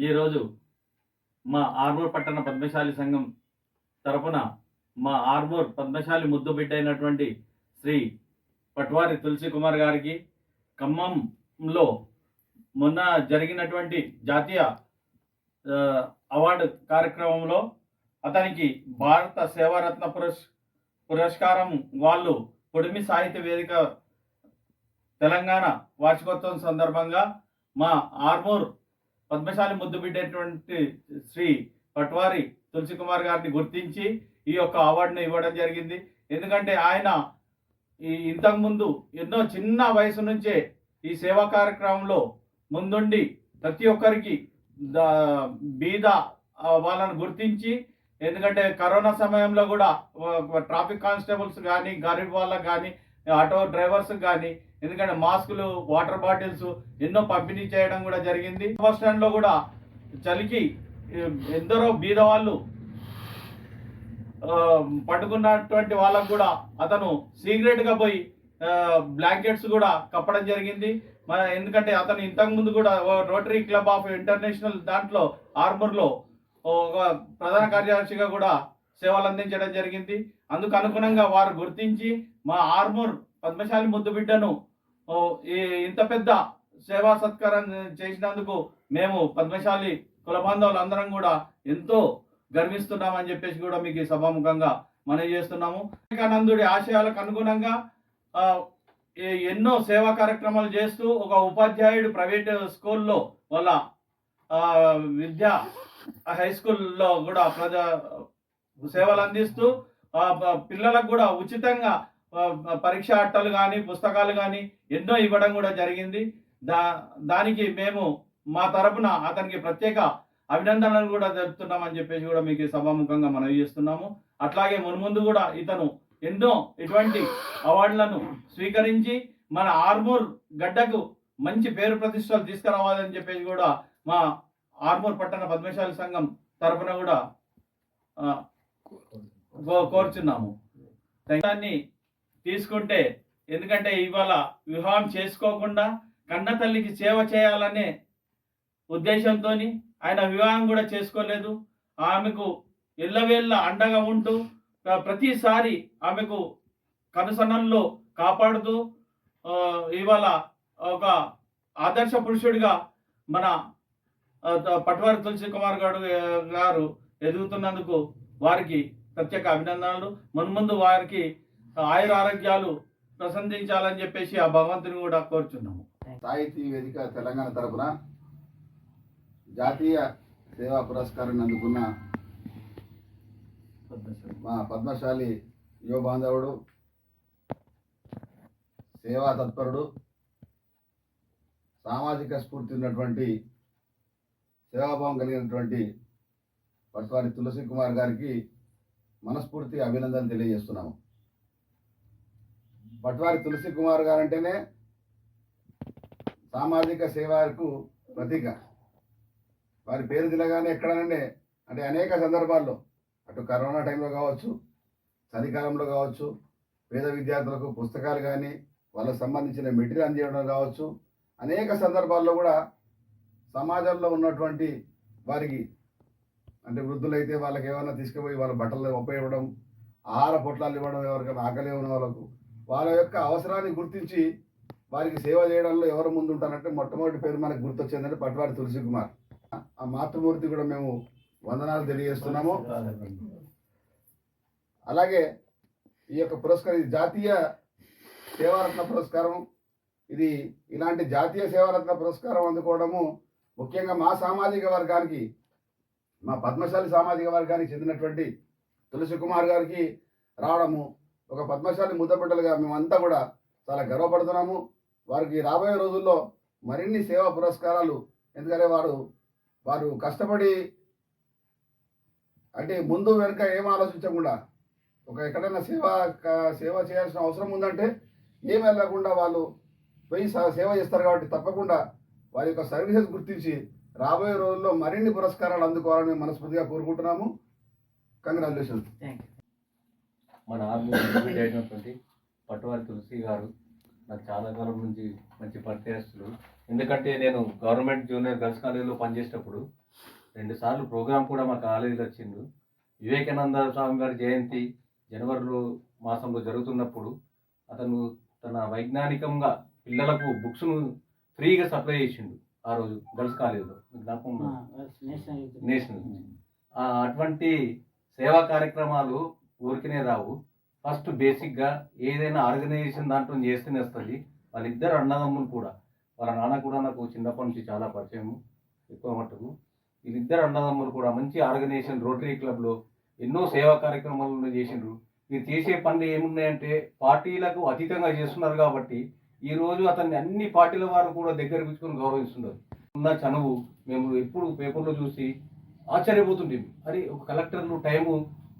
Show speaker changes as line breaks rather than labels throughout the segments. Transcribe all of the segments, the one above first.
ఈరోజు మా ఆర్మూర్ పట్టణ పద్మశాలి సంఘం తరపున మా ఆర్మూర్ పద్మశాలి ముద్దు బిడ్డ అయినటువంటి శ్రీ పట్వారి తులసి కుమార్ గారికి ఖమ్మంలో మొన్న జరిగినటువంటి జాతీయ అవార్డు కార్యక్రమంలో అతనికి భారత సేవారత్న పురస్కారం వాళ్ళు పొడిమి సాహిత్య వేదిక తెలంగాణ వార్షికోత్సవం సందర్భంగా మా ఆర్మూర్ పద్మశాలి ముద్దు బిడ్డటువంటి శ్రీ పట్వారి తులసి కుమార్ గారిని గుర్తించి ఈ యొక్క అవార్డును ఇవ్వడం జరిగింది. ఎందుకంటే ఆయన ఇంతకుముందు ఎన్నో చిన్న వయసు నుంచే ఈ సేవా కార్యక్రమంలో ముందుండి ప్రతి ఒక్కరికి బీద వాళ్ళను గుర్తించి, ఎందుకంటే కరోనా సమయంలో కూడా ట్రాఫిక్ కానిస్టేబుల్స్ కానీ గరీబ్ వాళ్ళకు కానీ ఆటో డ్రైవర్స్ కానీ ఎందుకంటే మాస్కులు వాటర్ బాటిల్స్ ఎన్నో పంపిణీ చేయడం కూడా జరిగింది. బస్ స్టాండ్లో కూడా చలికి ఎందరో బీద వాళ్ళు పట్టుకున్నటువంటి వాళ్ళకు కూడా అతను సీక్రెట్గా పోయి బ్లాంకెట్స్ కూడా కప్పడం జరిగింది. ఎందుకంటే అతను ఇంతకుముందు కూడా రోటరీ క్లబ్ ఆఫ్ ఇంటర్నేషనల్ దాంట్లో ఆర్మూర్లో ఒక ప్రధాన కార్యదర్శిగా కూడా సేవలు అందించడం జరిగింది. అందుకు అనుగుణంగా వారు గుర్తించి మా ఆర్మూర్ పద్మశాలి ముద్దు బిడ్డను ఇంత పెద్ద సేవా సత్కారం చేసినందుకు మేము పద్మశాలి కుల బాంధవులు అందరం కూడా ఎంతో గర్విస్తున్నామని చెప్పేసి కూడా మీకు ఈ సభాముఖంగా మనవి చేస్తున్నాము. వివేకానందుడి ఆశయాలకు అనుగుణంగా ఎన్నో సేవా కార్యక్రమాలు చేస్తూ ఒక ఉపాధ్యాయుడు ప్రైవేట్ స్కూల్లో వాళ్ళ విద్యా హై స్కూల్లో కూడా సేవలు అందిస్తూ పిల్లలకు కూడా ఉచితంగా పరీక్ష అట్టలు కానీ పుస్తకాలు కానీ ఎన్నో ఇవ్వడం కూడా జరిగింది. దానికి మేము మా తరపున అతనికి ప్రత్యేక అభినందనలు కూడా జరుపుతున్నామని చెప్పేసి కూడా మీకు సభాముఖంగా మనవి చేస్తున్నాము. అట్లాగే మున్ముందు కూడా ఇతను ఎన్నో ఇటువంటి అవార్డులను స్వీకరించి మన ఆర్మూర్ గడ్డకు మంచి పేరు ప్రతిష్టలు తీసుకురావాలని చెప్పేసి కూడా మా ఆర్మూర్ పట్టణ పద్మశాలి సంఘం తరపున కూడా కోరుచున్నాము. దాన్ని తీసుకుంటే ఎందుకంటే ఇవాళ వివాహం చేసుకోకుండా కన్న తల్లికి సేవ చేయాలనే ఉద్దేశంతో ఆయన వివాహం కూడా చేసుకోలేదు. ఆమెకు ఎల్లవేళ్ళ అండగా ఉంటూ ప్రతిసారి ఆమెకు కనుసన్నల్లో కాపాడుతూ ఇవాళ ఒక ఆదర్శ పురుషుడిగా మన పట్వారి తులసి కుమార్ గారు ఎదుగుతున్నందుకు వారికి ప్రత్యేక అభినందనలు. మున్ముందు వారికి ఆయుర ఆరోగ్యాలు ప్రసందించాలని చెప్పేసి ఆ భగవంతుని కూడా కోరుచున్నాము.
సాహితీ వేదిక తెలంగాణ తరపున జాతీయ సేవా పురస్కారాన్ని అందుకున్న మా పద్మశాలి యువ బాంధవుడు, సేవా తత్పరుడు, సామాజిక స్ఫూర్తి ఉన్నటువంటి సేవాభావం కలిగినటువంటి పట్వారి తులసి కుమార్ గారికి మనస్ఫూర్తి అభినందనలు తెలియజేస్తున్నాము. పట్వారి తులసి కుమార్ గారు అంటేనే సామాజిక సేవకు ప్రతీక. వారి పేరు తినగానే ఎక్కడనంటే అంటే అనేక సందర్భాల్లో అటు కరోనా టైంలో కావచ్చు, చలికాలంలో కావచ్చు, పేద విద్యార్థులకు పుస్తకాలు కానీ వాళ్ళకు సంబంధించిన మెటీరియల్ అందించడం కావచ్చు, అనేక సందర్భాల్లో కూడా సమాజంలో ఉన్నటువంటి వారికి అంటే వృద్ధులైతే వాళ్ళకి ఏమైనా తీసుకుపోయి వాళ్ళ బట్టలు ఉపయోగపడడం, ఆహార పొట్లాలు ఇవ్వడం, ఎవరికైనా ఆకలి ఉన్న వాళ్ళకు వాళ్ళ యొక్క అవసరాన్ని గుర్తించి వారికి సేవ చేయడంలో ఎవరు ముందు ఉంటారంటే మొట్టమొదటి పేరు మనకు గుర్తొచ్చిందంటే పట్వారి తులసి కుమార్. ఆ మాతృమూర్తి కూడా మేము వందనాలు తెలియజేస్తున్నాము. అలాగే ఈ యొక్క పురస్కారం జాతీయ సేవారత్న పురస్కారం, ఇది ఇలాంటి జాతీయ సేవారత్న పురస్కారం అందుకోవడము ముఖ్యంగా మా సామాజిక వర్గానికి, మా పద్మశాలి సామాజిక వర్గానికి చెందినటువంటి తులసి కుమార్ గారికి రావడము ఒక పద్మశాలి ముద్దబిడ్డలుగా మేమంతా కూడా చాలా గర్వపడుతున్నాము. వారికి రాబోయే రోజుల్లో మరిన్ని సేవా పురస్కారాలు, ఎందుకంటే వారు కష్టపడి అంటే ముందు వెనుక ఏం ఆలోచించకుండా ఒక ఎక్కడైనా సేవ చేయాల్సిన అవసరం ఉందంటే ఏం వెళ్ళకుండా వాళ్ళు పోయి సేవ చేస్తారు. కాబట్టి తప్పకుండా వారి యొక్క సర్వీసెస్ గుర్తించి రాబోయే రోజుల్లో మరిన్ని పురస్కారాలు అందుకోవాలని మనస్ఫూర్తిగా కోరుకుంటున్నాము. కంగ్రాచులేషన్స్.
మన ఆర్మీ అయినటువంటి పట్వారి తులసి గారు నాకు చాలా కాలం నుంచి మంచి పరిచయస్తులు. ఎందుకంటే నేను గవర్నమెంట్ జూనియర్ గర్ల్స్ కాలేజీలో పనిచేసేటప్పుడు 2 సార్లు ప్రోగ్రాం కూడా మా కాలేజీలో వచ్చిండు. వివేకానంద స్వామి గారి జయంతి జనవరిలో మాసంలో జరుగుతున్నప్పుడు అతను తన వైజ్ఞానికంగా పిల్లలకు బుక్స్ను ఫ్రీగా సప్లై చేసిండు ఆ రోజు గర్ల్స్ కాలేజీలో. మీకు జ్ఞాపకం ఉందా? నేషనల్ అటువంటి సేవా కార్యక్రమాలు ఊరికనే రావు. ఫస్ట్ బేసిక్గా ఏదైనా ఆర్గనైజేషన్ దాంట్లో చేస్తూనే వస్తుంది. వాళ్ళిద్దరు అన్నదమ్ములు కూడా, వాళ్ళ నాన్న కూడా నాకు చిన్నప్పటి నుంచి చాలా పరిచయం ఎక్కువ మట్టుకు. వీళ్ళిద్దరు అన్నదమ్ములు కూడా మంచి ఆర్గనైజేషన్ రోటరీ క్లబ్లో ఎన్నో సేవా కార్యక్రమాలను చేసిండ్రు. మీరు చేసే పనులు ఏమున్నాయంటే పార్టీలకు అతీతంగా చేస్తున్నారు కాబట్టి ఈరోజు అతన్ని అన్ని పార్టీల వారు కూడా దగ్గర కూర్చుకొని గౌరవిస్తున్నారు. ఉన్న చనువు మేము ఎప్పుడు పేపర్లో చూసి ఆశ్చర్యపోతుండేవి. అది ఒక కలెక్టర్లు టైము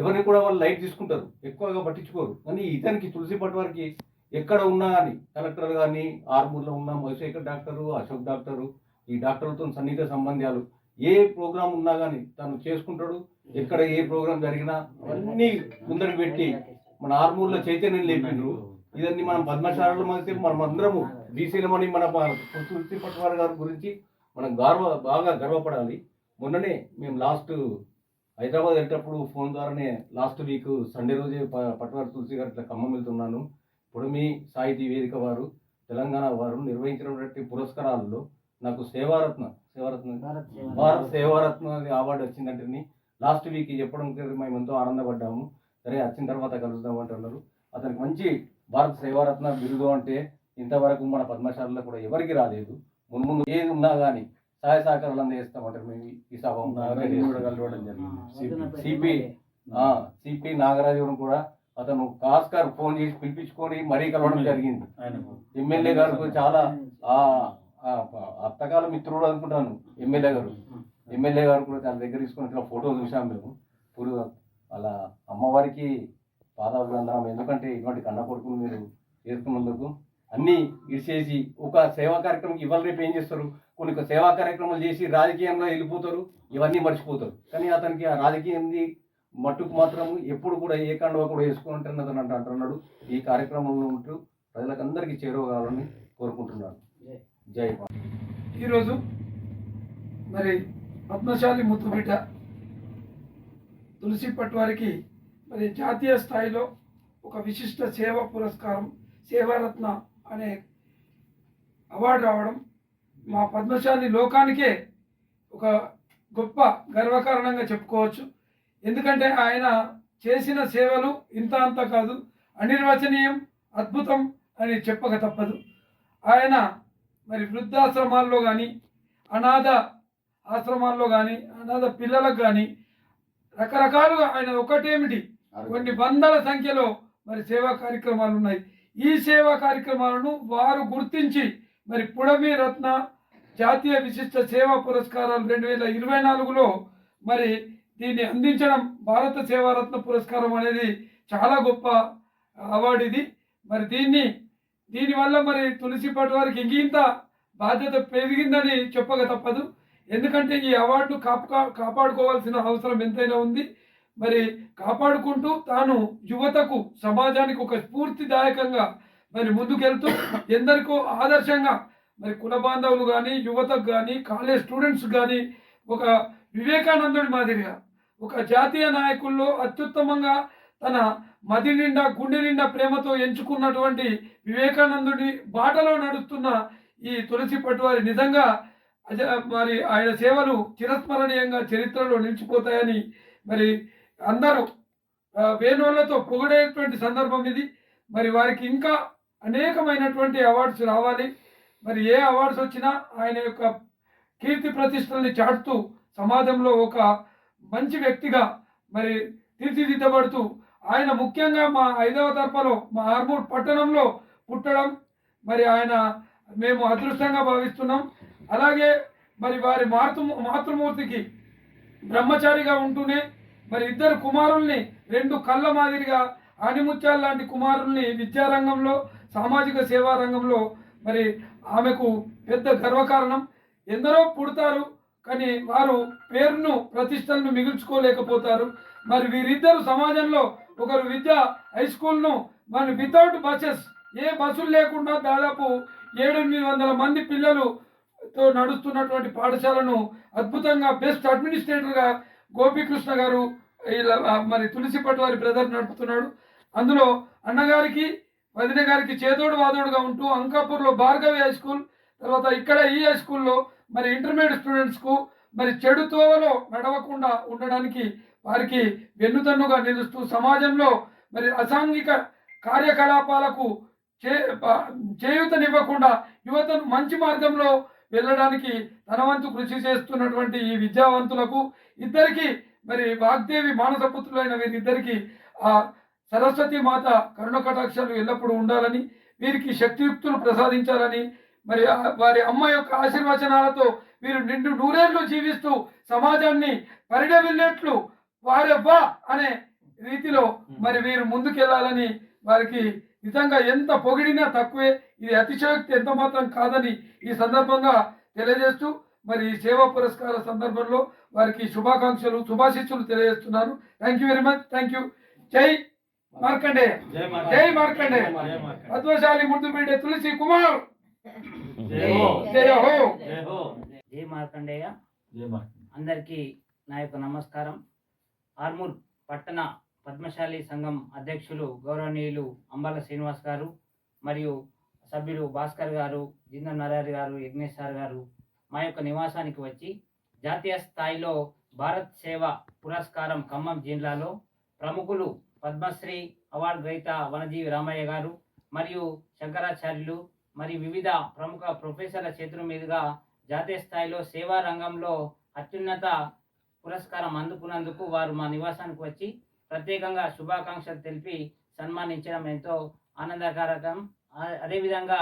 ఎవరిని కూడా వాళ్ళు లైట్ తీసుకుంటారు, ఎక్కువగా పట్టించుకోరు. కానీ ఇతనికి తులసి పట్వారికి ఎక్కడ ఉన్నా కానీ కలెక్టర్ కానీ ఆర్మూర్లో ఉన్న మధుశేఖర్ డాక్టరు, అశోక్ డాక్టరు, ఈ డాక్టర్లతో సన్నిహిత సంబంధాలు. ఏ ప్రోగ్రాం ఉన్నా కానీ తను చేసుకుంటాడు. ఎక్కడ ఏ ప్రోగ్రాం జరిగినా అవన్నీ ముందరికి పెట్టి మన ఆర్మూర్లో చైతన్యం లేపిండ్రు. ఇదన్నీ మనం పద్మశాలలో మనం అందరము బీసీలమని మన తులసి పట్వారి గారి గురించి మనం బాగా గర్వపడాలి. మొన్ననే మేము లాస్ట్ హైదరాబాద్ వెళ్ళేటప్పుడు ఫోన్ ద్వారానే లాస్ట్ వీక్ సండే రోజే పట్వారి తులసి గారు ఇట్లా ఖమ్మం వెళ్తున్నాను. ఇప్పుడు మీ సాహితీ వేదిక వారు తెలంగాణ వారు నిర్వహించినటువంటి పురస్కారాల్లో నాకు భారత్ సేవారత్న అవార్డు వచ్చిందంటే లాస్ట్ వీక్ చెప్పడం మేము ఎంతో ఆనందపడ్డాము. సరే వచ్చిన తర్వాత కలుద్దాం అంటున్నారు. అతనికి మంచి భారత సేవారత్న బిరుదు అంటే ఇంతవరకు మన పద్మశాలలో కూడా ఎవరికి రాలేదు. ముందు ఏది ఉన్నా కానీ సహాయ సహకారాలు అందజేస్తామంటారు. మేము ఈ సభ కలవడం జరిగింది. సిపి నాగరాజు కూడా అతను కాస్కర్ ఫోన్ చేసి పిలిపించుకొని మరీ కలవడం జరిగింది. ఎమ్మెల్యే గారు చాలా అత్తకాల మిత్రుడు అనుకుంటాను. ఎమ్మెల్యే గారు కూడా తన దగ్గర తీసుకుని ఇట్లా ఫోటో చూసాం మేము. ఇప్పుడు అలా అమ్మవారికి పాదాభివందనం. ఎందుకంటే ఇటువంటి కన్న కొడుకులు మీరు చేసుకున్నందుకు అన్నీ ఇడిచేసి ఒక సేవా కార్యక్రమం ఇవాళ రేపు ఏం చేస్తారు, కొన్ని సేవా కార్యక్రమాలు చేసి రాజకీయంలో వెళ్ళిపోతారు, ఇవన్నీ మర్చిపోతారు. కానీ అతనికి ఆ రాజకీయంది మట్టుకు మాత్రం ఎప్పుడు కూడా ఏ కండువా కూడా వేసుకుంటారని అతను అంటున్నాడు. ఈ కార్యక్రమంలో ఉంటూ ప్రజలకు అందరికీ చేరువగాలని కోరుకుంటున్నాను. జై మా.
ఈరోజు మరి పద్మశాలి ముద్దుబిడ్డ తులసి పట్వారికి మరి జాతీయ స్థాయిలో ఒక విశిష్ట సేవా పురస్కారం సేవారత్న అనే అవార్డు రావడం మా పద్మశాలి లోకానికే ఒక గొప్ప గర్వకారణంగా చెప్పుకోవచ్చు. ఎందుకంటే ఆయన చేసిన సేవలు ఇంత అంత కాదు, అనిర్వచనీయం, అద్భుతం అని చెప్పక తప్పదు. ఆయన మరి వృద్ధాశ్రమాల్లో కానీ అనాథ ఆశ్రమాల్లో కానీ అనాథ పిల్లలకు కానీ రకరకాలుగా ఆయన ఒకటేమిటి కొన్ని వందల సంఖ్యలో మరి సేవా కార్యక్రమాలు ఉన్నాయి. ఈ సేవా కార్యక్రమాలను వారు గుర్తించి మరి పుడమి రత్న జాతీయ విశిష్ట సేవా పురస్కారాలు 2024లో మరి దీన్ని అందించడం భారత సేవారత్న పురస్కారం అనేది చాలా గొప్ప అవార్డు ఇది. మరి దీనివల్ల మరి తులసి పట్వారికి ఇంకింత బాధ్యత పెరిగిందని చెప్పక తప్పదు. ఎందుకంటే ఈ అవార్డు కాపాడుకోవాల్సిన అవసరం ఎంతైనా ఉంది. మరి కాపాడుకుంటూ తాను యువతకు సమాజానికి ఒక స్ఫూర్తిదాయకంగా మరి ముందుకెళ్తూ ఎందరికో ఆదర్శంగా మరి కుల బాంధవులు కానీ యువతకు కానీ కాలేజ్ స్టూడెంట్స్ కానీ ఒక వివేకానందుడి మాదిరిగా ఒక జాతీయ నాయకుల్లో అత్యుత్తమంగా తన మది నిండా గుండె నిండా ప్రేమతో ఎంచుకున్నటువంటి వివేకానందుడి బాటలో నడుస్తున్న ఈ తులసి పట్వారి నిజంగా మరి ఆయన సేవలు చిరస్మరణీయంగా చరిత్రలో నిలిచిపోతాయని మరి అందరూ వేణోళ్లతో పొగిడేటువంటి సందర్భం ఇది. మరి వారికి ఇంకా అనేకమైనటువంటి అవార్డ్స్ రావాలి. మరి ఏ అవార్డ్స్ వచ్చినా ఆయన యొక్క కీర్తి ప్రతిష్టల్ని చాటుతూ సమాజంలో ఒక మంచి వ్యక్తిగా మరి తీర్చిదిద్దబడుతూ ఆయన ముఖ్యంగా మా 5వ తరఫలో మా ఆర్మూర్ పట్టణంలో పుట్టడం మరి ఆయన మేము అదృష్టంగా భావిస్తున్నాం. అలాగే మరి వారి మాతృమూర్తికి బ్రహ్మచారిగా ఉంటూనే మరి 2 కుమారుల్ని 2 కళ్ళ మాదిరిగా ఆనిముత్యాల లాంటి కుమారుల్ని విద్యారంగంలో సామాజిక సేవా రంగంలో మరి ఆమెకు పెద్ద గర్వకారణం. ఎందరో పుడతారు కానీ వారు పేరును ప్రతిష్టలను మిగుల్చుకోలేకపోతారు. మరి వీరిద్దరు సమాజంలో ఒకరు హై స్కూల్ను మరి వితౌట్ బస్సెస్ ఏ బస్సులు లేకుండా దాదాపు 700-800 మంది పిల్లలు తో నడుస్తున్నటువంటి పాఠశాలను అద్భుతంగా బెస్ట్ అడ్మినిస్ట్రేటర్గా గోపీకృష్ణ గారు ఇలా మరి తులసిపట్టు వారి బ్రదర్ నడుపుతున్నాడు. అందులో అన్నగారికి వదిన గారికి చేదోడు వాదోడుగా ఉంటూ అంకాపూర్లో భార్గవి హై స్కూల్, తర్వాత ఇక్కడ ఈ హై స్కూల్లో మరి ఇంటర్మీడియట్ స్టూడెంట్స్కు మరి చెడు తోవలో నడవకుండా ఉండడానికి వారికి వెన్నుదన్నుగా నిలుస్తూ సమాజంలో మరి అసాంఘిక కార్యకలాపాలకు చేయూతనివ్వకుండా యువతను మంచి మార్గంలో వెళ్ళడానికి తన వంతు కృషి చేస్తున్నటువంటి ఈ విద్యావంతులకు ఇద్దరికి మరి వాగ్దేవి మానసపుత్రులైన వీరిద్దరికి ఆ సరస్వతి మాత కరుణ కటాక్షాలు ఎల్లప్పుడూ ఉండాలని, వీరికి శక్తియుక్తులు ప్రసాదించాలని, మరి వారి అమ్మ యొక్క ఆశీర్వచనాలతో వీరు నిండు నూరేళ్లు జీవిస్తూ సమాజాన్ని పరిడవిల్లేట్లు వారెవ్వా అనే రీతిలో మరి వీరు ముందుకెళ్లాలని, వారికి నిజంగా ఎంత పొగిడినా తక్కువే, ఇది అతిశయోక్తి ఎంత మాత్రం కాదని ఈ సందర్భంగా తెలియజేస్తూ మరి ఈ సేవా పురస్కార సందర్భంలో వారికి శుభాకాంక్షలు శుభాశిస్సులు తెలియజేస్తున్నాను. Thank you very much. Thank you. జై మార్కండేయ, జై మార్కండేయ. పద్మశాలి ముందు బిడ్డ తులసి కుమార్ జయ హో.
జై మార్కండేయ. అందరికీ నా యొక్క నమస్కారం. ఆర్మూర్ పట్టణ పద్మశాలి సంఘం అధ్యక్షులు గౌరవనీయులు అంబాల శ్రీనివాస్ గారు మరియు సభ్యులు భాస్కర్ గారు, జిందం నరహరి గారు, యజ్ఞేష్ సార్ గారు మా యొక్క నివాసానికి వచ్చి జాతీయ స్థాయిలో భారత్ సేవ పురస్కారం ఖమ్మం జిల్లాలో ప్రముఖులు పద్మశ్రీ అవార్డు గ్రహీత వనజీవి రామయ్య గారు మరియు శంకరాచార్యులు మరియు వివిధ ప్రముఖ ప్రొఫెసర్ల చేతుల మీదుగా జాతీయ స్థాయిలో సేవా రంగంలో అత్యున్నత పురస్కారం అందుకున్నందుకు వారు మా నివాసానికి వచ్చి ప్రత్యేకంగా శుభాకాంక్షలు తెలిపి సన్మానించడం ఎంతో ఆనందకరం. అదేవిధంగా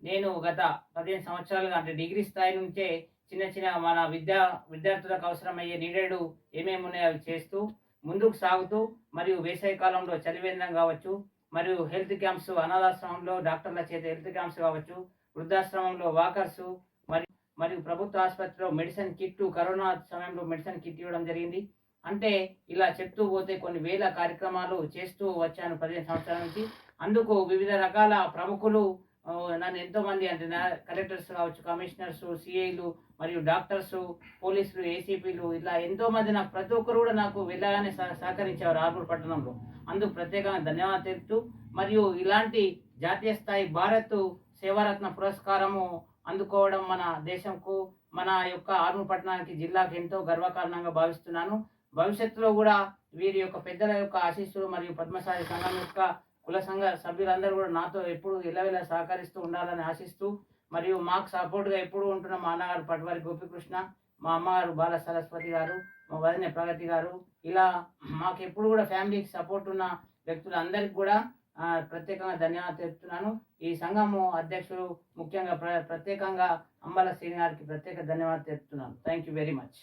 నేను గత 15 సంవత్సరాలుగా అంటే డిగ్రీ స్థాయి నుంచే చిన్న చిన్న మన విద్యార్థులకు అవసరమయ్యే నీడెడు ఏమేమి ఉన్నాయో అవి చేస్తూ ముందుకు సాగుతూ మరియు వేసవి కాలంలో చలివేంద్రం కావచ్చు, మరియు హెల్త్ క్యాంప్స్, అనాథాశ్రమంలో డాక్టర్ల చేత హెల్త్ క్యాంప్స్ కావచ్చు, వృద్ధాశ్రమంలో వాకర్సు మరియు ప్రభుత్వ ఆసుపత్రిలో మెడిసిన్ కిట్టు, కరోనా సమయంలో మెడిసిన్ కిట్ ఇవ్వడం జరిగింది. అంటే ఇలా చెప్తూ పోతే కొన్ని వేల కార్యక్రమాలు చేస్తూ వచ్చాను 15 సంవత్సరాల నుంచి. అందుకు వివిధ రకాల ప్రముఖులు నన్ను ఎంతోమంది అంటే కలెక్టర్స్ కావచ్చు, కమిషనర్స్, సిఐలు మరియు డాక్టర్స్, పోలీసులు, ఏసీపీలు ఇలా ఎంతోమంది నాకు ప్రతి ఒక్కరు కూడా నాకు వెళ్ళగానే సహకరించేవారు ఆర్మూర్ పట్టణంలో. అందుకు ప్రత్యేకంగా ధన్యవాదాలు తెలుపుతూ మరియు ఇలాంటి జాతీయ స్థాయి భారత్ సేవారత్న పురస్కారము అందుకోవడం మన దేశంకు, మన యొక్క ఆర్మూర్ పట్టణానికి, జిల్లాకు ఎంతో గర్వకారణంగా భావిస్తున్నాను. భవిష్యత్తులో కూడా వీరి యొక్క పెద్దల యొక్క ఆశీస్సులు మరియు పద్మశాలి సంఘం యొక్క కుల సంఘ సభ్యులందరూ కూడా నాతో ఎప్పుడు ఇళ్ళవేళ సహకరిస్తూ ఉండాలని ఆశిస్తూ మరియు మాకు సపోర్ట్గా ఎప్పుడు ఉంటున్న మా అన్నగారు పట్వారి గోపికృష్ణ, మా అమ్మగారు బాల సరస్వతి గారు, మా వదిన ప్రగతి గారు, ఇలా మాకు ఎప్పుడు కూడా ఫ్యామిలీకి సపోర్ట్ ఉన్న వ్యక్తులందరికీ కూడా ప్రత్యేకంగా ధన్యవాదాలు తెలుపుతున్నాను. ఈ సంఘము అధ్యక్షులు ముఖ్యంగా ప్రత్యేకంగా అంబాల శ్రీని గారికి ప్రత్యేక ధన్యవాదాలు తెలుపుతున్నాను. Thank you very much.